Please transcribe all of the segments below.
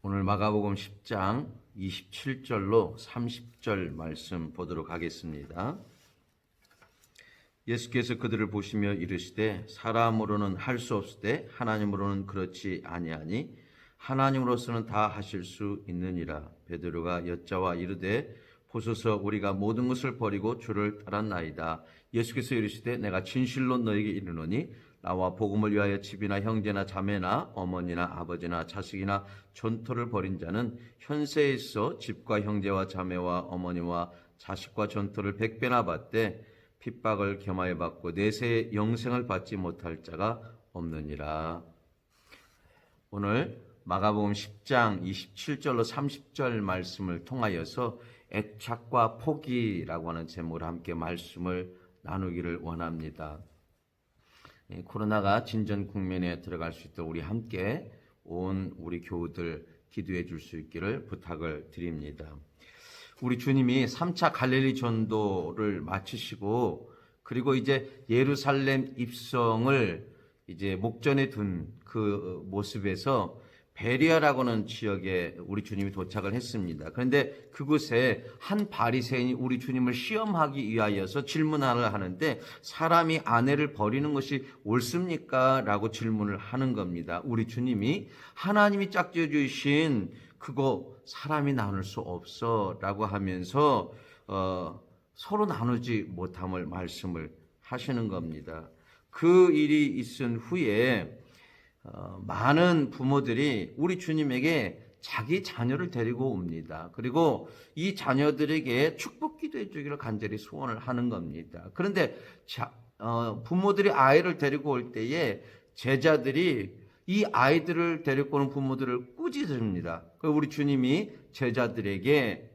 오늘 마가복음 10장 27절로 30절 말씀 보도록 하겠습니다. 예수께서 그들을 보시며 이르시되 사람으로는 할 수 없으되 하나님으로는 그렇지 아니하니 하나님으로서는 다 하실 수 있느니라. 베드로가 여짜와 이르되 보소서 우리가 모든 것을 버리고 주를 따랐나이다. 예수께서 이르시되 내가 진실로 너에게 이르노니 나와 복음을 위하여 집이나 형제나 자매나 어머니나 아버지나 자식이나 전토를 벌인 자는 현세에 있어 집과 형제와 자매와 어머니와 자식과 전토를 100배나 받되 핍박을 겸하여 받고 내세의 영생을 받지 못할 자가 없느니라. 오늘 마가복음 10장 27절로 30절 말씀을 통하여서 애착과 포기라고 하는 제목으로 함께 말씀을 나누기를 원합니다. 코로나가 진전 국면에 들어갈 수 있도록 우리 함께 온 우리 교우들 기도해 줄 수 있기를 부탁을 드립니다. 우리 주님이 3차 갈릴리 전도를 마치시고 그리고 이제 예루살렘 입성을 이제 목전에 둔 그 모습에서 베리아라고 하는 지역에 우리 주님이 도착을 했습니다. 그런데 그곳에 한 바리새인이 우리 주님을 시험하기 위하여서 질문을 하는데 사람이 아내를 버리는 것이 옳습니까? 라고 질문을 하는 겁니다. 우리 주님이 하나님이 짝지어 주신 그거 사람이 나눌 수 없어 라고 하면서 서로 나누지 못함을 말씀을 하시는 겁니다. 그 일이 있은 후에 많은 부모들이 우리 주님에게 자기 자녀를 데리고 옵니다. 그리고 이 자녀들에게 축복 기도해 주기를 간절히 소원을 하는 겁니다. 그런데 부모들이 아이를 데리고 올 때에 제자들이 이 아이들을 데리고 오는 부모들을 꾸짖습니다. 우리 주님이 제자들에게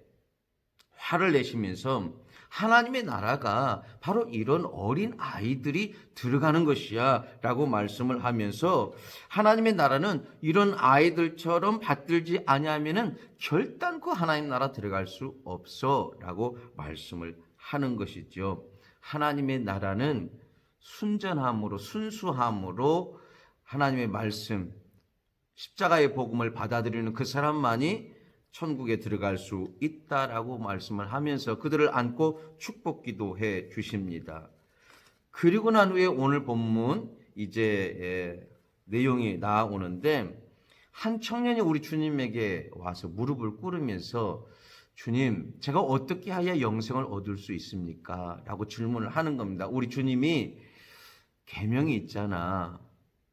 화를 내시면서 하나님의 나라가 바로 이런 어린 아이들이 들어가는 것이야 라고 말씀을 하면서 하나님의 나라는 이런 아이들처럼 받들지 아니하면은 결단코 하나님 나라 들어갈 수 없어 라고 말씀을 하는 것이죠. 하나님의 나라는 순전함으로 순수함으로 하나님의 말씀 십자가의 복음을 받아들이는 그 사람만이 천국에 들어갈 수 있다라고 말씀을 하면서 그들을 안고 축복 기도해 주십니다. 그리고 난 후에 오늘 본문 이제 내용이 나오는데 한 청년이 우리 주님에게 와서 무릎을 꿇으면서 주님, 제가 어떻게 해야 영생을 얻을 수 있습니까? 라고 질문을 하는 겁니다. 우리 주님이 계명이 있잖아.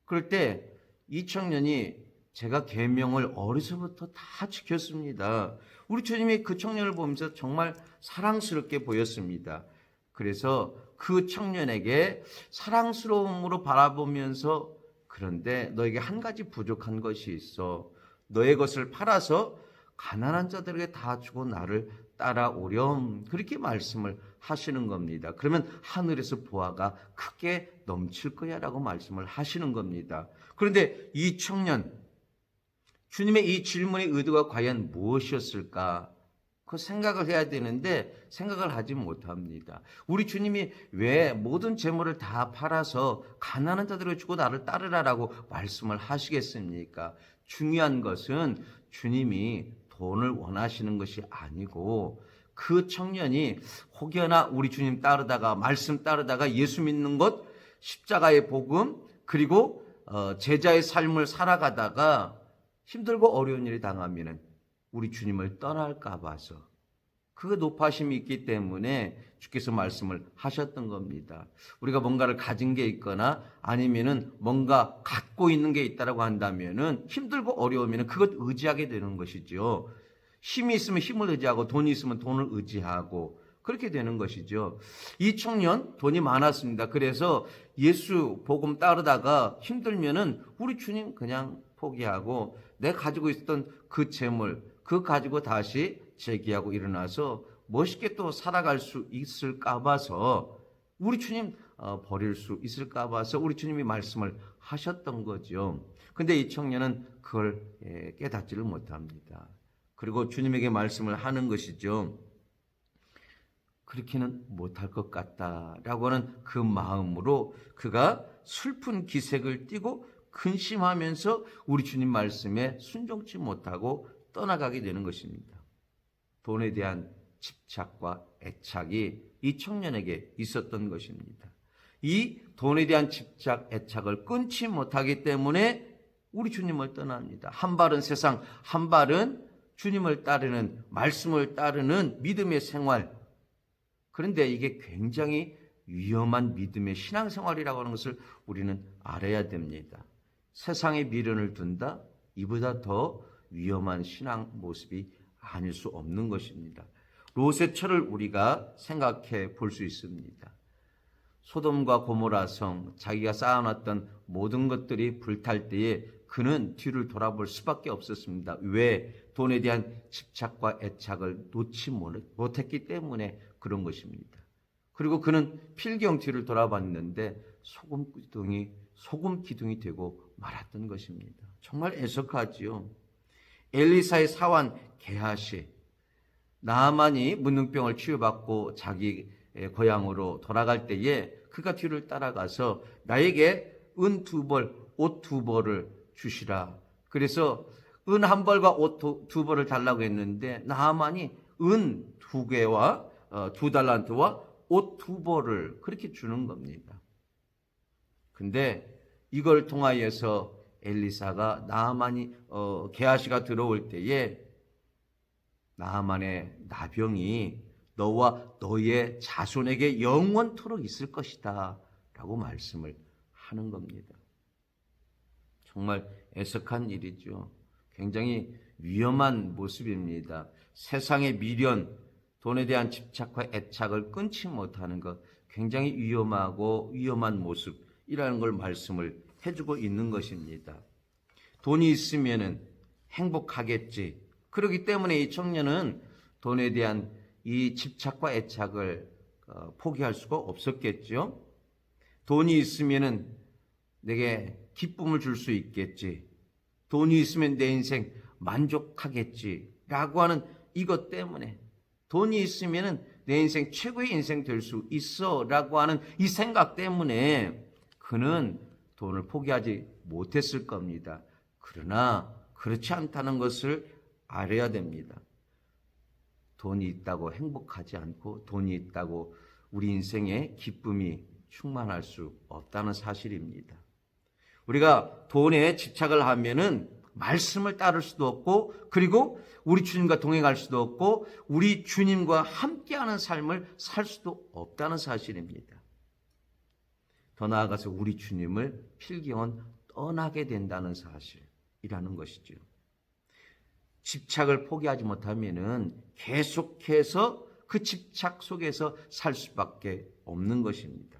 그럴 때 이 청년이 제가 계명을 어려서부터 다 지켰습니다. 우리 주님이 그 청년을 보면서 정말 사랑스럽게 보였습니다. 그래서 그 청년에게 사랑스러움으로 바라보면서 그런데 너에게 한 가지 부족한 것이 있어. 너의 것을 팔아서 가난한 자들에게 다 주고 나를 따라오렴. 그렇게 말씀을 하시는 겁니다. 그러면 하늘에서 보화가 크게 넘칠 거야 라고 말씀을 하시는 겁니다. 그런데 이 청년, 주님의 이 질문의 의도가 과연 무엇이었을까? 그 생각을 해야 되는데 생각을 하지 못합니다. 우리 주님이 왜 모든 재물을 다 팔아서 가난한 자들에게 주고 나를 따르라라고 말씀을 하시겠습니까? 중요한 것은 주님이 돈을 원하시는 것이 아니고 그 청년이 혹여나 우리 주님 따르다가 말씀 따르다가 예수 믿는 것, 십자가의 복음, 그리고 제자의 삶을 살아가다가 힘들고 어려운 일이 당하면 우리 주님을 떠날까 봐서 그 높아심이 있기 때문에 주께서 말씀을 하셨던 겁니다. 우리가 뭔가를 가진 게 있거나 아니면은 뭔가 갖고 있는 게 있다라고 한다면은 힘들고 어려우면은 그것 의지하게 되는 것이죠. 힘이 있으면 힘을 의지하고 돈이 있으면 돈을 의지하고 그렇게 되는 것이죠. 이 청년 돈이 많았습니다. 그래서 예수 복음 따르다가 힘들면은 우리 주님 그냥 포기하고 내가 가지고 있었던 그 재물 그거 가지고 다시 재기하고 일어나서 멋있게 또 살아갈 수 있을까 봐서 우리 주님 버릴 수 있을까 봐서 우리 주님이 말씀을 하셨던 거죠. 근데 이 청년은 그걸 깨닫지를 못합니다. 그리고 주님에게 말씀을 하는 것이죠. 그렇게는 못할 것 같다라고 하는 그 마음으로 그가 슬픈 기색을 띠고 근심하면서 우리 주님 말씀에 순종치 못하고 떠나가게 되는 것입니다. 돈에 대한 집착과 애착이 이 청년에게 있었던 것입니다. 이 돈에 대한 집착, 애착을 끊지 못하기 때문에 우리 주님을 떠납니다. 한 발은 세상, 한 발은 주님을 따르는, 말씀을 따르는 믿음의 생활. 그런데 이게 굉장히 위험한 믿음의 신앙생활이라고 하는 것을 우리는 알아야 됩니다. 세상에 미련을 둔다? 이보다 더 위험한 신앙 모습이 아닐 수 없는 것입니다. 롯의 철을 우리가 생각해 볼 수 있습니다. 소돔과 고모라 성, 자기가 쌓아놨던 모든 것들이 불탈 때에 그는 뒤를 돌아볼 수밖에 없었습니다. 왜? 돈에 대한 집착과 애착을 놓지 못했기 때문에 그런 것입니다. 그리고 그는 필경 뒤를 돌아봤는데 소금 기둥이 되고 말았던 것입니다. 정말 애석하지요. 엘리사의 사환 게하시, 나아만이 문둥병을 치유받고 자기 고향으로 돌아갈 때에 그가 뒤를 따라가서 나에게 은 2벌, 옷 2벌을 주시라. 그래서 은 1벌과 옷 2벌을 달라고 했는데 나아만이 은 2개와 2달란트와 옷 2벌을 그렇게 주는 겁니다. 근데 이걸 통하여서 엘리사가 게하시가 들어올 때에 나아만의 나병이 너와 너의 자손에게 영원토록 있을 것이다 라고 말씀을 하는 겁니다. 정말 애석한 일이죠. 굉장히 위험한 모습입니다. 세상의 미련, 돈에 대한 집착과 애착을 끊지 못하는 것, 굉장히 위험한 모습이라는 걸 말씀을 해주고 있는 것입니다. 돈이 있으면은 행복하겠지. 그렇기 때문에 이 청년은 돈에 대한 이 집착과 애착을 포기할 수가 없었겠죠. 돈이 있으면은 내게 기쁨을 줄 수 있겠지. 돈이 있으면 내 인생 만족하겠지. 라고 하는 이것 때문에 돈이 있으면은 내 인생 최고의 인생 될 수 있어. 라고 하는 이 생각 때문에 그는 돈을 포기하지 못했을 겁니다. 그러나 그렇지 않다는 것을 알아야 됩니다. 돈이 있다고 행복하지 않고 돈이 있다고 우리 인생에 기쁨이 충만할 수 없다는 사실입니다. 우리가 돈에 집착을 하면은 말씀을 따를 수도 없고 그리고 우리 주님과 동행할 수도 없고 우리 주님과 함께하는 삶을 살 수도 없다는 사실입니다. 더 나아가서 우리 주님을 필경은 떠나게 된다는 사실이라는 것이죠. 집착을 포기하지 못하면은 계속해서 그 집착 속에서 살 수밖에 없는 것입니다.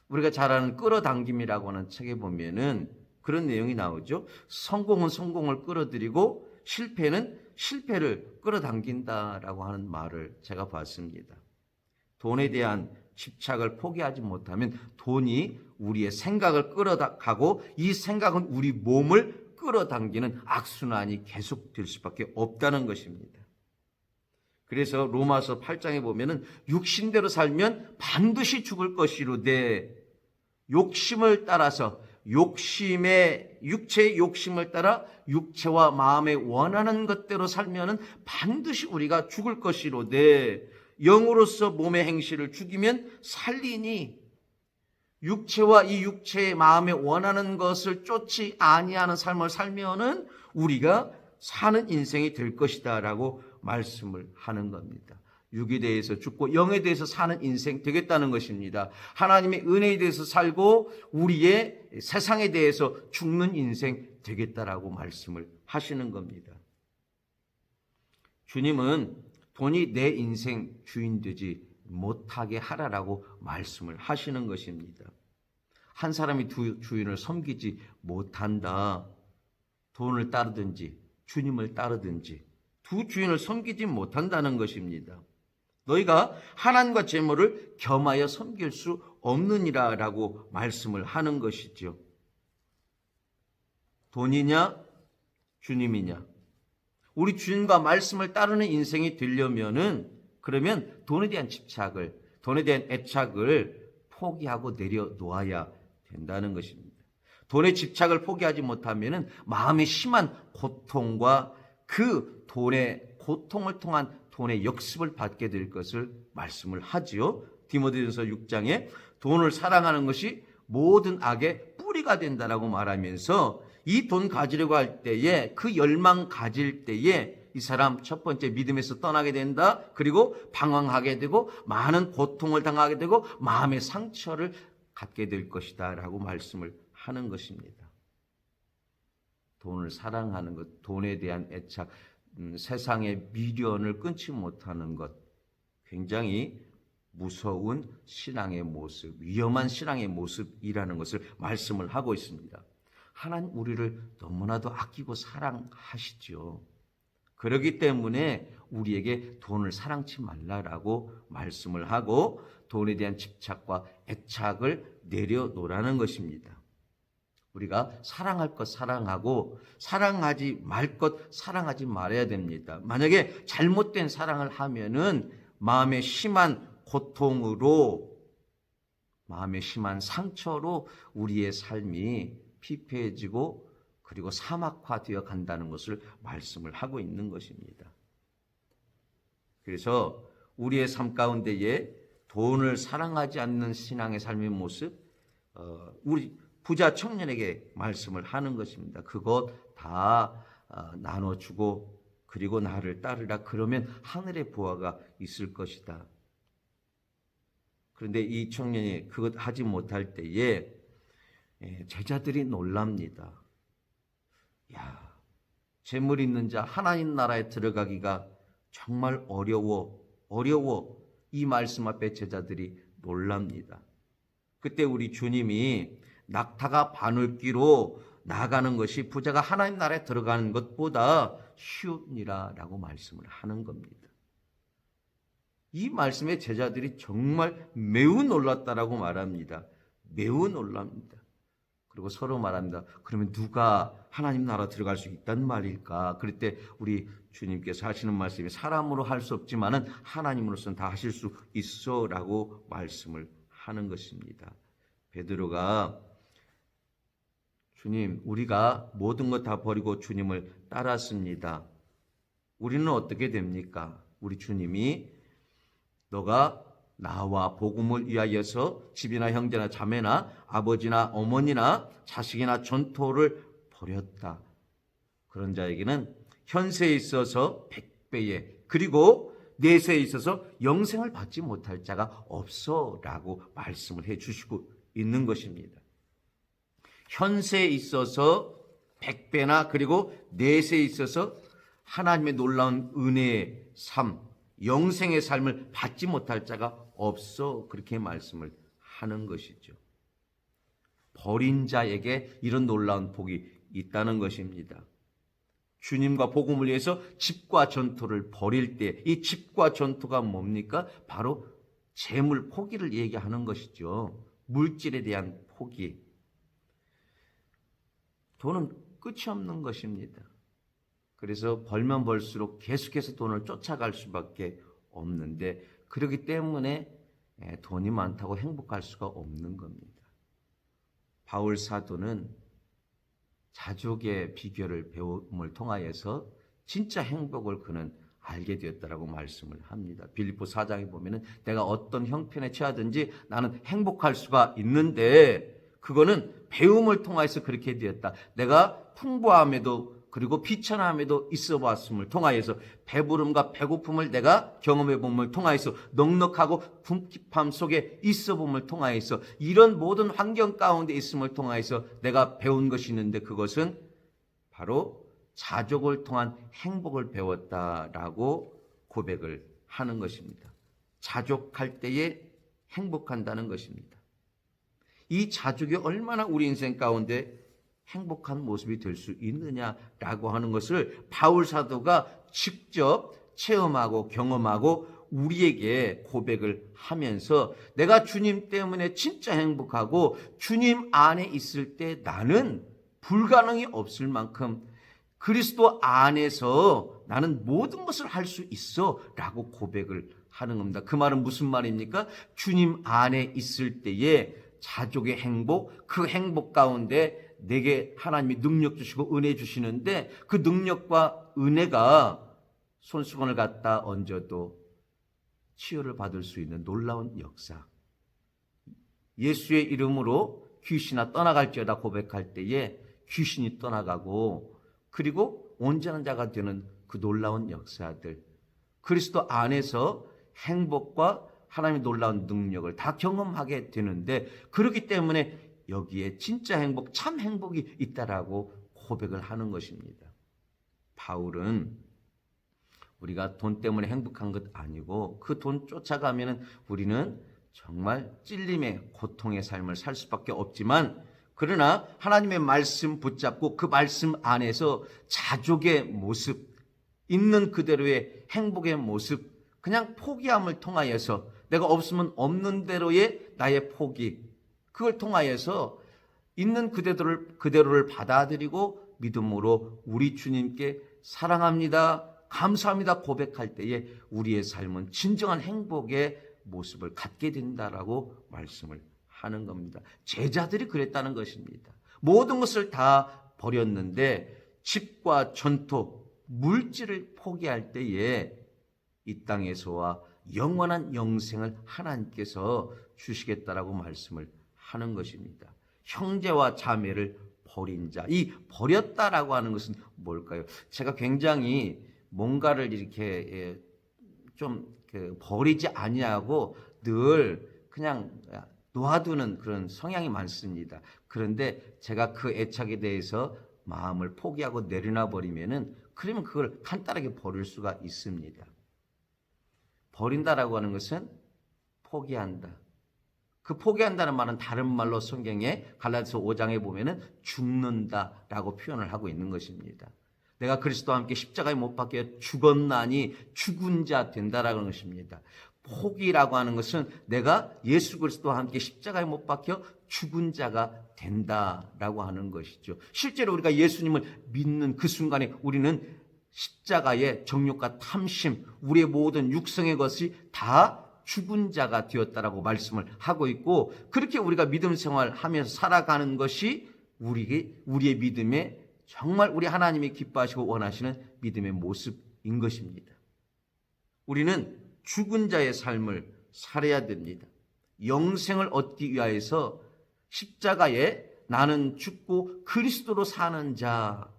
우리가 잘 아는 끌어당김이라고 하는 책에 보면은 그런 내용이 나오죠. 성공은 성공을 끌어들이고 실패는 실패를 끌어당긴다라고 하는 말을 제가 봤습니다. 돈에 대한 집착을 포기하지 못하면 돈이 우리의 생각을 끌어가고 이 생각은 우리 몸을 끌어당기는 악순환이 계속될 수밖에 없다는 것입니다. 그래서 로마서 8장에 보면은 육신대로 살면 반드시 죽을 것이로되 욕심을 따라서 육체의 욕심을 따라 육체와 마음에 원하는 것대로 살면은 반드시 우리가 죽을 것이로되 영으로서 몸의 행실을 죽이면 살리니 육체와 이 육체의 마음에 원하는 것을 쫓지 아니하는 삶을 살면은 우리가 사는 인생이 될 것이다라고 말씀을 하는 겁니다. 육에 대해서 죽고 영에 대해서 사는 인생 되겠다는 것입니다. 하나님의 은혜에 대해서 살고 우리의 세상에 대해서 죽는 인생 되겠다라고 말씀을 하시는 겁니다. 주님은 돈이 내 인생 주인 되지 못하게 하라라고 말씀을 하시는 것입니다. 한 사람이 두 주인을 섬기지 못한다. 돈을 따르든지 주님을 따르든지 두 주인을 섬기지 못한다는 것입니다. 너희가 하나님과 재물을 겸하여 섬길 수 없느니라라고 말씀을 하는 것이죠. 돈이냐 주님이냐. 우리 주님과 말씀을 따르는 인생이 되려면은 그러면 돈에 대한 집착을, 돈에 대한 애착을 포기하고 내려놓아야 된다는 것입니다. 돈의 집착을 포기하지 못하면은 마음의 심한 고통과 그 돈의 고통을 통한 돈의 역습을 받게 될 것을 말씀을 하지요. 디모데전서 6장에 돈을 사랑하는 것이 모든 악의 뿌리가 된다라고 말하면서 이 돈 가지려고 할 때에 그 열망 가질 때에 이 사람 첫 번째 믿음에서 떠나게 된다. 그리고 방황하게 되고 많은 고통을 당하게 되고 마음의 상처를 갖게 될 것이다 라고 말씀을 하는 것입니다. 돈을 사랑하는 것, 돈에 대한 애착, 세상의 미련을 끊지 못하는 것, 굉장히 무서운 신앙의 모습, 위험한 신앙의 모습이라는 것을 말씀을 하고 있습니다. 하나님 우리를 너무나도 아끼고 사랑하시죠. 그렇기 때문에 우리에게 돈을 사랑치 말라라고 말씀을 하고 돈에 대한 집착과 애착을 내려놓으라는 것입니다. 우리가 사랑할 것 사랑하고 사랑하지 말 것 사랑하지 말아야 됩니다. 만약에 잘못된 사랑을 하면은 마음의 심한 고통으로, 마음의 심한 상처로 우리의 삶이 피폐해지고 그리고 사막화되어 간다는 것을 말씀을 하고 있는 것입니다. 그래서 우리의 삶 가운데에 돈을 사랑하지 않는 신앙의 삶의 모습, 우리 부자 청년에게 말씀을 하는 것입니다. 그것 다 나눠주고 그리고 나를 따르라. 그러면 하늘의 보화가 있을 것이다. 그런데 이 청년이 그것 하지 못할 때에 제자들이 놀랍니다. 야, 재물 있는 자 하나님 나라에 들어가기가 정말 어려워. 이 말씀 앞에 제자들이 놀랍니다. 그때 우리 주님이 낙타가 바늘귀로 나가는 것이 부자가 하나님 나라에 들어가는 것보다 쉬우니라 라고 말씀을 하는 겁니다. 이 말씀에 제자들이 정말 매우 놀랐다라고 말합니다. 매우 놀랍니다. 그리고 서로 말합니다. 그러면 누가 하나님 나라 들어갈 수 있단 말일까? 그럴 때 우리 주님께서 하시는 말씀이 사람으로 할 수 없지만은 하나님으로서는 다 하실 수 있어라고 말씀을 하는 것입니다. 베드로가 주님, 우리가 모든 것 다 버리고 주님을 따랐습니다. 우리는 어떻게 됩니까? 우리 주님이 너가 나와 복음을 위하여서 집이나 형제나 자매나 아버지나 어머니나 자식이나 전토를 버렸다. 그런 자에게는 현세에 있어서 100배에 그리고 내세에 있어서 영생을 받지 못할 자가 없어라고 말씀을 해주시고 있는 것입니다. 현세에 있어서 100배나 그리고 내세에 있어서 하나님의 놀라운 은혜의 삶, 영생의 삶을 받지 못할 자가 없어. 그렇게 말씀을 하는 것이죠. 버린 자에게 이런 놀라운 복이 있다는 것입니다. 주님과 복음을 위해서 집과 전토를 버릴 때 이 집과 전토가 뭡니까? 바로 재물 포기를 얘기하는 것이죠. 물질에 대한 포기. 돈은 끝이 없는 것입니다. 그래서 벌면 벌수록 계속해서 돈을 쫓아갈 수밖에 없는데 그렇기 때문에 돈이 많다고 행복할 수가 없는 겁니다. 바울 사도는 자족의 비결을 배움을 통하여서 진짜 행복을 그는 알게 되었다라고 말씀을 합니다. 빌립보 4장에 보면은 내가 어떤 형편에 처하든지 나는 행복할 수가 있는데 그거는 배움을 통해서 그렇게 되었다. 내가 풍부함에도 그리고 비천함에도 있어 봤음을 통하여서 배부름과 배고픔을 내가 경험해 봄을 통하여서 넉넉하고 궁핍함 속에 있어 봄을 통하여서 이런 모든 환경 가운데 있음을 통하여서 내가 배운 것이 있는데 그것은 바로 자족을 통한 행복을 배웠다라고 고백을 하는 것입니다. 자족할 때에 행복한다는 것입니다. 이 자족이 얼마나 우리 인생 가운데 행복한 모습이 될 수 있느냐라고 하는 것을 바울 사도가 직접 체험하고 경험하고 우리에게 고백을 하면서 내가 주님 때문에 진짜 행복하고 주님 안에 있을 때 나는 불가능이 없을 만큼 그리스도 안에서 나는 모든 것을 할 수 있어 라고 고백을 하는 겁니다. 그 말은 무슨 말입니까? 주님 안에 있을 때에 자족의 행복, 그 행복 가운데 내게 하나님이 능력 주시고 은혜 주시는데 그 능력과 은혜가 손수건을 갖다 얹어도 치유를 받을 수 있는 놀라운 역사. 예수의 이름으로 귀신아 떠나갈지어다 고백할 때에 귀신이 떠나가고 그리고 온전한 자가 되는 그 놀라운 역사들. 그리스도 안에서 행복과 하나님의 놀라운 능력을 다 경험하게 되는데 그렇기 때문에 여기에 진짜 행복, 참 행복이 있다라고 고백을 하는 것입니다. 바울은 우리가 돈 때문에 행복한 것 아니고 그 돈 쫓아가면 우리는 정말 찔림의 고통의 삶을 살 수밖에 없지만 그러나 하나님의 말씀 붙잡고 그 말씀 안에서 자족의 모습, 있는 그대로의 행복의 모습, 그냥 포기함을 통하여서 내가 없으면 없는 대로의 나의 포기, 그걸 통하여서 있는 그대로를 받아들이고 믿음으로 우리 주님께 사랑합니다, 감사합니다 고백할 때에 우리의 삶은 진정한 행복의 모습을 갖게 된다라고 말씀을 하는 겁니다. 제자들이 그랬다는 것입니다. 모든 것을 다 버렸는데 집과 전토, 물질을 포기할 때에 이 땅에서와 영원한 영생을 하나님께서 주시겠다라고 말씀을 하는 것입니다. 형제와 자매를 버린 자, 이 버렸다라고 하는 것은 뭘까요? 제가 굉장히 뭔가를 이렇게 좀 버리지 아니하고 늘 그냥 놓아두는 그런 성향이 많습니다. 그런데 제가 그 애착에 대해서 마음을 포기하고 내려놔 버리면은 그러면 그걸 간단하게 버릴 수가 있습니다. 버린다라고 하는 것은 포기한다. 그 포기한다는 말은 다른 말로 성경에 갈라디아서 5장에 보면은 죽는다라고 표현을 하고 있는 것입니다. 내가 그리스도와 함께 십자가에 못 박혀 죽었나니 죽은 자 된다라는 것입니다. 포기라고 하는 것은 내가 예수 그리스도와 함께 십자가에 못 박혀 죽은 자가 된다라고 하는 것이죠. 실제로 우리가 예수님을 믿는 그 순간에 우리는 십자가의 정욕과 탐심, 우리의 모든 육성의 것이 다 죽은 자가 되었다라고 말씀을 하고 있고 그렇게 우리가 믿음 생활하면서 살아가는 것이 우리의 믿음의 정말 우리 하나님이 기뻐하시고 원하시는 믿음의 모습인 것입니다. 우리는 죽은 자의 삶을 살아야 됩니다. 영생을 얻기 위하여서 십자가에 나는 죽고 그리스도로 사는 자,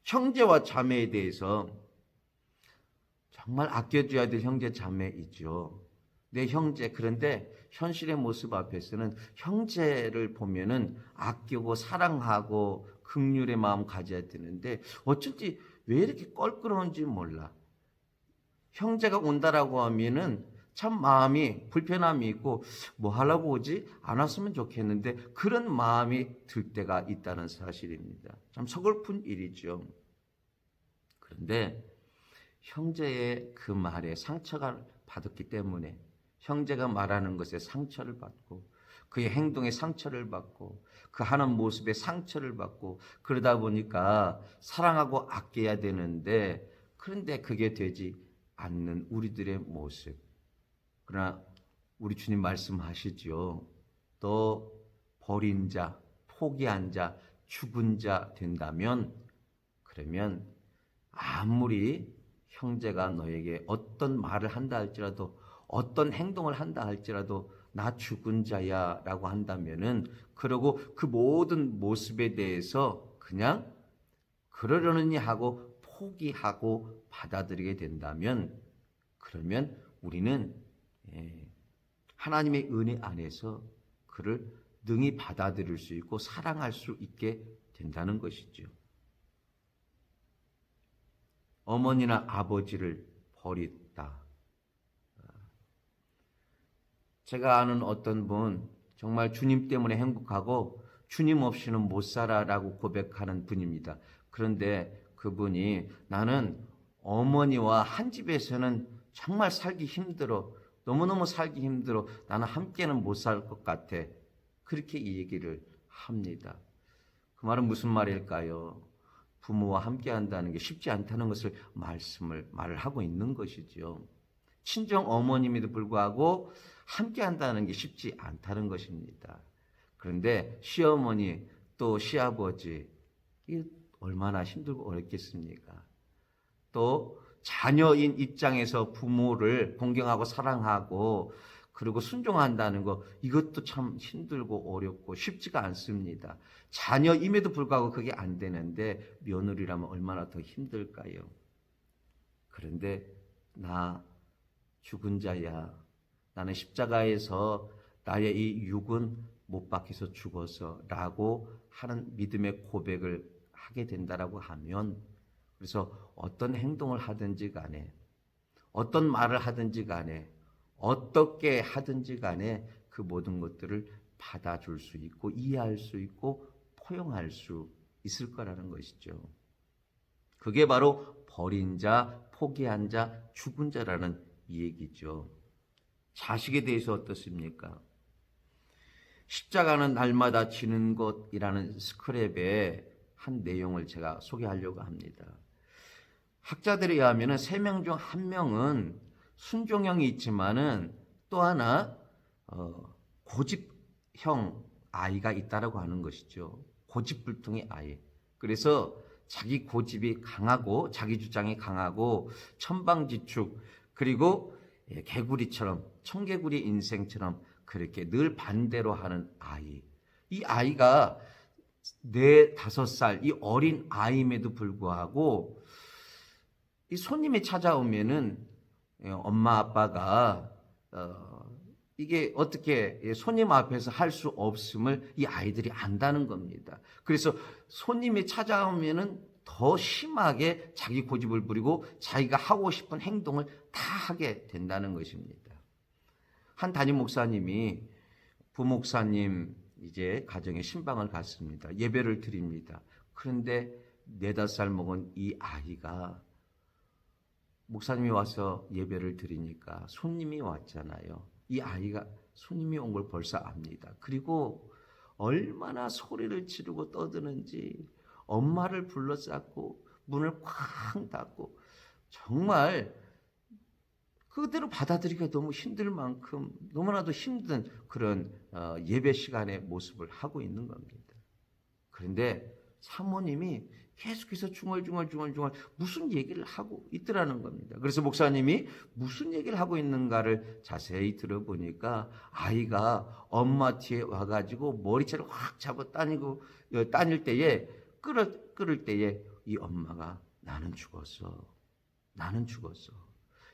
형제와 자매에 대해서 정말 아껴줘야 될 형제 자매이죠. 내 형제, 그런데 현실의 모습 앞에서는 형제를 보면은 아끼고 사랑하고 긍휼의 마음 가져야 되는데 어쩐지 왜 이렇게 껄끄러운지 몰라. 형제가 온다라고 하면은 참 마음이 불편함이 있고 뭐 하려고 오지? 안 왔으면 좋겠는데 그런 마음이 들 때가 있다는 사실입니다. 참 서글픈 일이죠. 그런데 형제의 그 말에 상처가 받았기 때문에 형제가 말하는 것에 상처를 받고 그의 행동에 상처를 받고 그 하는 모습에 상처를 받고 그러다 보니까 사랑하고 아껴야 되는데 그런데 그게 되지 않는 우리들의 모습. 그러나 우리 주님 말씀하시죠. 또 버린 자, 포기한 자, 죽은 자 된다면 그러면 아무리 형제가 너에게 어떤 말을 한다 할지라도 어떤 행동을 한다 할지라도 나 죽은 자야 라고 한다면은 그러고 그 모든 모습에 대해서 그냥 그러려느니 하고 포기하고 받아들이게 된다면 그러면 우리는 하나님의 은혜 안에서 그를 능히 받아들일 수 있고 사랑할 수 있게 된다는 것이죠. 어머니나 아버지를 버렸다. 제가 아는 어떤 분 정말 주님 때문에 행복하고 주님 없이는 못 살아라고 고백하는 분입니다. 그런데 그분이 나는 어머니와 한 집에서는 정말 살기 힘들어. 너무너무 살기 힘들어. 나는 함께는 못 살 것 같아. 그렇게 이 얘기를 합니다. 그 말은 무슨 말일까요? 부모와 함께 한다는 게 쉽지 않다는 것을 말을 하고 있는 것이죠. 친정 어머님에도 불구하고 함께 한다는 게 쉽지 않다는 것입니다. 그런데 시어머니 또 시아버지, 이 얼마나 힘들고 어렵겠습니까? 또 자녀인 입장에서 부모를 공경하고 사랑하고 그리고 순종한다는 거, 이것도 참 힘들고 어렵고 쉽지가 않습니다. 자녀임에도 불구하고 그게 안 되는데 며느리라면 얼마나 더 힘들까요? 그런데 나 죽은 자야. 나는 십자가에서 나의 이 육은 못 박혀서 죽어서 라고 하는 믿음의 고백을 하게 된다라고 하면, 그래서 어떤 행동을 하든지 간에, 어떤 말을 하든지 간에, 어떻게 하든지 간에 그 모든 것들을 받아줄 수 있고 이해할 수 있고 포용할 수 있을 거라는 것이죠. 그게 바로 버린 자, 포기한 자, 죽은 자라는 이 얘기죠. 자식에 대해서 어떻습니까? 십자가는 날마다 지는 것이라는 스크랩의 한 내용을 제가 소개하려고 합니다. 학자들에 의하면 3명 중 1명은 순종형이 있지만은 또 하나 고집형 아이가 있다라고 하는 것이죠. 고집불통의 아이. 그래서 자기 고집이 강하고 자기 주장이 강하고 천방지축, 그리고 개구리처럼, 청개구리 인생처럼 그렇게 늘 반대로 하는 아이. 이 아이가 4, 5살 이 어린 아이임에도 불구하고 이 손님이 찾아오면은 엄마 아빠가 이게 어떻게 손님 앞에서 할 수 없음을 이 아이들이 안다는 겁니다. 그래서 손님이 찾아오면은 더 심하게 자기 고집을 부리고 자기가 하고 싶은 행동을 다 하게 된다는 것입니다. 한 담임 목사님이 부목사님 이제 가정에 신방을 갔습니다. 예배를 드립니다. 그런데 4, 5살 먹은 이 아이가 목사님이 와서 예배를 드리니까 손님이 왔잖아요. 이 아이가 손님이 온 걸 벌써 압니다. 그리고 얼마나 소리를 지르고 떠드는지 엄마를 불러쌌고 문을 쾅 닫고 정말 그대로 받아들이기가 너무 힘들 만큼 너무나도 힘든 그런 예배 시간의 모습을 하고 있는 겁니다. 그런데 사모님이 계속해서 중얼중얼 무슨 얘기를 하고 있더라는 겁니다. 그래서 목사님이 무슨 얘기를 하고 있는가를 자세히 들어보니까 아이가 엄마 뒤에 와가지고 머리채를 확 잡아 따닐 때에 끌을 때에 이 엄마가 나는 죽었어.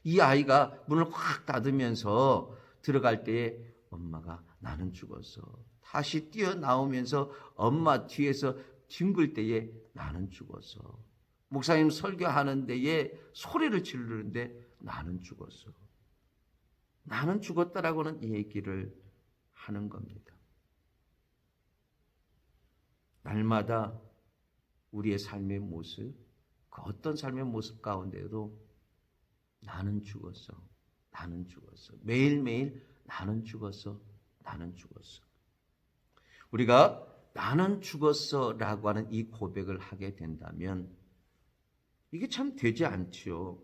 이 아이가 문을 확 닫으면서 들어갈 때에 엄마가 나는 죽었어. 다시 뛰어나오면서 엄마 뒤에서 뒹굴 때에 나는 죽었어. 목사님 설교하는 데에 소리를 지르는데 나는 죽었어. 나는 죽었다라고는 얘기를 하는 겁니다. 날마다 우리의 삶의 모습, 그 어떤 삶의 모습 가운데도 나는 죽었어. 매일매일 나는 죽었어. 우리가 나는 죽었어 라고 하는 이 고백을 하게 된다면 이게 참 되지 않지요.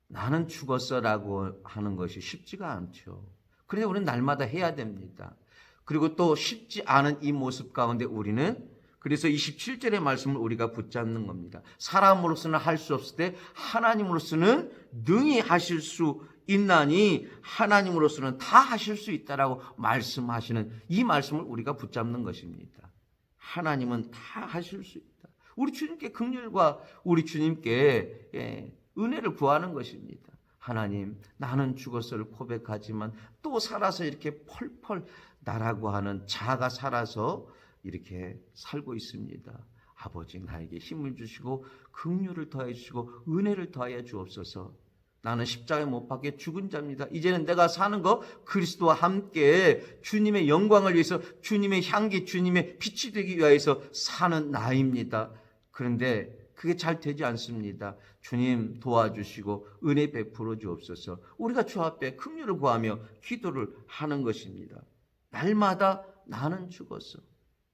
나는 죽었어 라고 하는 것이 쉽지가 않죠. 그런데 우리는 날마다 해야 됩니다. 그리고 또 쉽지 않은 이 모습 가운데 우리는 그래서 27절의 말씀을 우리가 붙잡는 겁니다. 사람으로서는 할 수 없을 때 하나님으로서는 능히 하실 수 있나니 하나님으로서는 다 하실 수 있다라고 말씀하시는 이 말씀을 우리가 붙잡는 것입니다. 하나님은 다 하실 수 있다. 우리 주님께 긍휼과 우리 주님께 은혜를 구하는 것입니다. 하나님, 나는 죽었어를 고백하지만 또 살아서 이렇게 펄펄 나라고 하는 자아가 살아서 이렇게 살고 있습니다. 아버지, 나에게 힘을 주시고 긍휼을 더해 주시고 은혜를 더하여 주옵소서. 나는 십자가에 못 박혀 죽은 자입니다. 이제는 내가 사는 거 그리스도와 함께 주님의 영광을 위해서, 주님의 향기, 주님의 빛이 되기 위해서 사는 나입니다. 그런데 그게 잘 되지 않습니다. 주님 도와주시고 은혜 베풀어 주옵소서. 우리가 주 앞에 긍휼을 구하며 기도를 하는 것입니다. 날마다 나는 죽었어.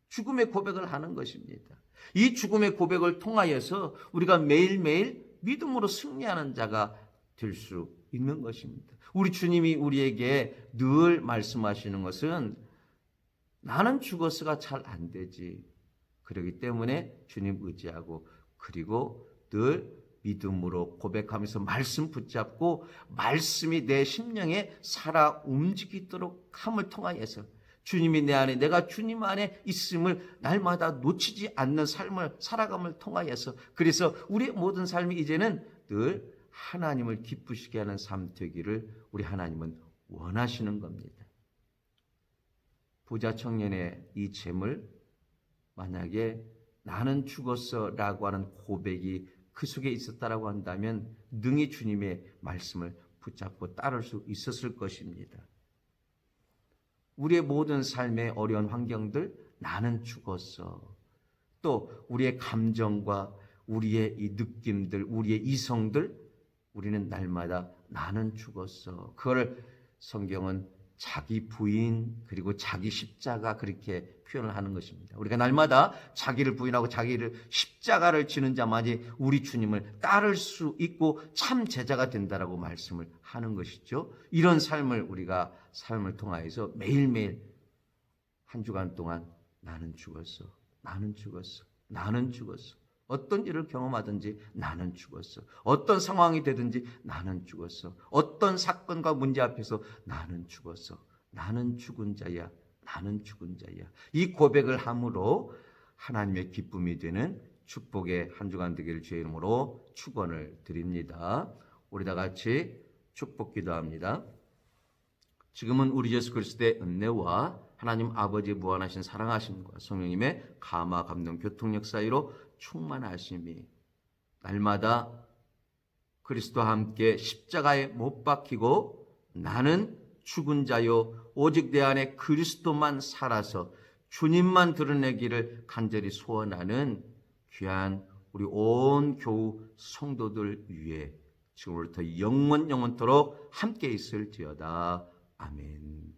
죽음의 고백을 하는 것입니다. 이 죽음의 고백을 통하여서 우리가 매일매일 믿음으로 승리하는 자가 될 수 있는 것입니다. 우리 주님이 우리에게 늘 말씀하시는 것은 나는 죽었어가 잘 안 되지. 그렇기 때문에 주님 의지하고 그리고 늘 믿음으로 고백하면서 말씀 붙잡고 말씀이 내 심령에 살아 움직이도록 함을 통하여서 주님이 내 안에 내가 주님 안에 있음을 날마다 놓치지 않는 삶을 살아감을 통하여서 그래서 우리의 모든 삶이 이제는 늘 하나님을 기쁘시게 하는 삶 되기를 우리 하나님은 원하시는 겁니다. 부자 청년의 이 재물 만약에 나는 죽었어라고 하는 고백이 그 속에 있었다라고 한다면 능히 주님의 말씀을 붙잡고 따를 수 있었을 것입니다. 우리의 모든 삶의 어려운 환경들 나는 죽었어. 또 우리의 감정과 우리의 이 느낌들, 우리의 이성들 우리는 날마다 나는 죽었어. 그걸 성경은 자기 부인 그리고 자기 십자가 그렇게 표현을 하는 것입니다. 우리가 날마다 자기를 부인하고 자기를 십자가를 지는 자만이 우리 주님을 따를 수 있고 참 제자가 된다라고 말씀을 하는 것이죠. 이런 삶을 우리가 삶을 통하여서 매일매일 한 주간 동안 나는 죽었어. 나는 죽었어. 나는 죽었어. 어떤 일을 경험하든지 나는 죽었어. 어떤 상황이 되든지 나는 죽었어. 어떤 사건과 문제 앞에서 나는 죽었어. 나는 죽은 자야. 나는 죽은 자야. 이 고백을 함으로 하나님의 기쁨이 되는 축복의 한 주간 되기를 주의 이름으로 축원을 드립니다. 우리 다 같이 축복 기도합니다. 지금은 우리 예수 그리스도의 은혜와 하나님 아버지의 무한하신 사랑하심과 성령님의 감화 감동 교통력 사이로 충만하심이 날마다 그리스도와 함께 십자가에 못 박히고 나는 죽은 자요 오직 내 안에 그리스도만 살아서 주님만 드러내기를 간절히 소원하는 귀한 우리 온 교우 성도들 위해 지금부터 영원토록 함께 있을지어다. 아멘.